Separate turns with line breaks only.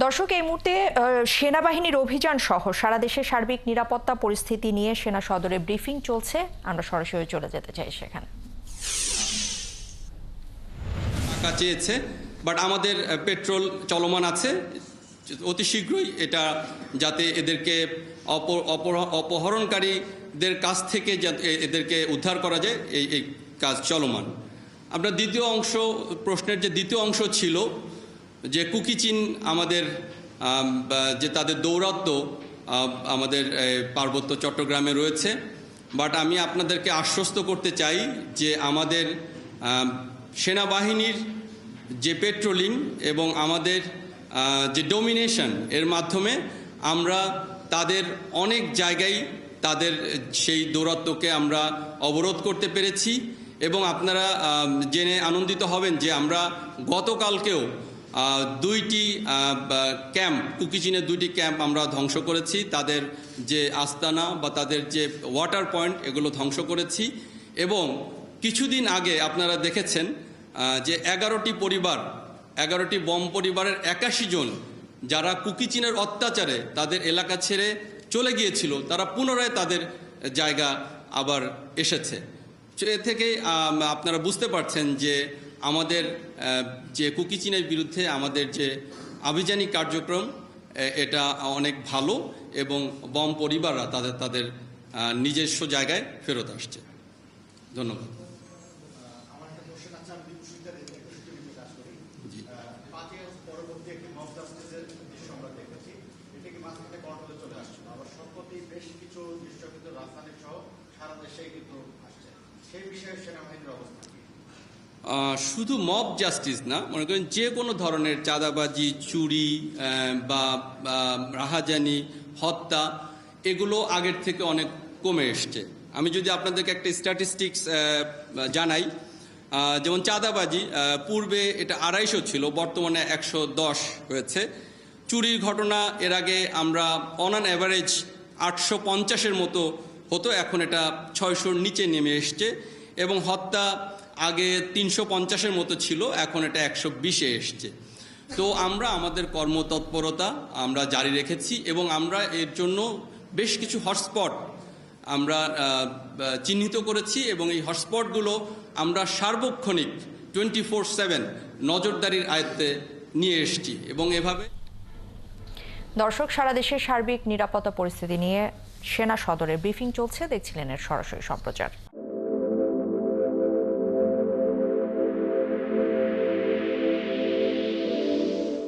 দর্শক, এই মুহূর্তে সেনাবাহিনীর অভিযান সহ সারা দেশে সার্বিক নিরাপত্তা পরিস্থিতি নিয়ে সেনা সদরে ব্রিফিং চলছে। আমরা সরাসরি চলে যেতে চাই সেখানে।
টাকা চেয়েছে, বাট আমাদের পেট্রোল চলমান আছে। অতি শীঘ্রই এটা যাতে এদেরকে অপহরণকারীদের কাছ থেকে এদেরকে উদ্ধার করা যায়, এই কাজ চলমান। আপনার দ্বিতীয় অংশ, প্রশ্নের যে দ্বিতীয় অংশ ছিল যে কুকি চীন আমাদের যে তাদের দৌরাত্ম্য আমাদের পার্বত্য চট্টগ্রামে রয়েছে, বাট আমি আপনাদেরকে আশ্বস্ত করতে চাই যে আমাদের সেনাবাহিনীর যে পেট্রোলিং এবং আমাদের যে ডোমিনেশন এর মাধ্যমে আমরা তাদের অনেক জায়গায় তাদের সেই দৌরাত্ম্যকে আমরা অবরোধ করতে পেরেছি। এবং আপনারা জেনে আনন্দিত হবেন যে আমরা গতকালকেও দুইটি ক্যাম্প, কুকি চীনের দুইটি ক্যাম্প আমরা ধ্বংস করেছি। তাদের যে আস্তানা বা তাদের যে ওয়াটার পয়েন্ট এগুলো ধ্বংস করেছি। এবং কিছুদিন আগে আপনারা দেখেছেন যে 11টি বম পরিবারের 81 জন যারা কুকি চীনের অত্যাচারে তাদের এলাকা ছেড়ে চলে গিয়েছিল, তারা পুনরায় তাদের জায়গা আবার এসেছে। এ থেকে আপনারা বুঝতে পারছেন যে আমাদের যে কুকি চীনের বিরুদ্ধে আমাদের যে আভিযানিক কার্যক্রম এটা অনেক ভালো এবং বম পরিবাররা তাদের নিজস্ব জায়গায় ফেরত আসছে। ধন্যবাদ। শুধু মব জাস্টিস না, মনে করেন যে কোনো ধরনের চাঁদাবাজি, চুরি বা রাহাজানি, হত্যা, এগুলো আগের থেকে অনেক কমে এসছে। আমি যদি আপনাদেরকে একটা স্ট্যাটিস্টিক্স জানাই, যেমন চাঁদাবাজি পূর্বে এটা 250 ছিল, বর্তমানে 110 হয়েছে। চুরির ঘটনা এর আগে আমরা অন অ্যান অ্যাভারেজ 850-এর মতো হতো, এখন এটা 600-র নিচে নেমে এসছে। এবং হত্যা আগে 350-এর মতো ছিল, এখন এটা 120-এ এসছে। তো আমরা আমাদের কর্মতৎপরতা আমরা জারি রেখেছি এবং আমরা এর জন্য বেশ কিছু হটস্পট আমরা চিহ্নিত করেছি এবং এই হটস্পটগুলো আমরা সার্বক্ষণিক 24/7 নজরদারির আয়ত্তে নিয়ে এসেছি এবং এভাবে।
দর্শক, সারা দেশের সার্বিক নিরাপত্তা পরিস্থিতি নিয়ে সেনা সদরে ব্রিফিং চলছে, দেখছিলেন এর সরাসরি সম্প্রচার।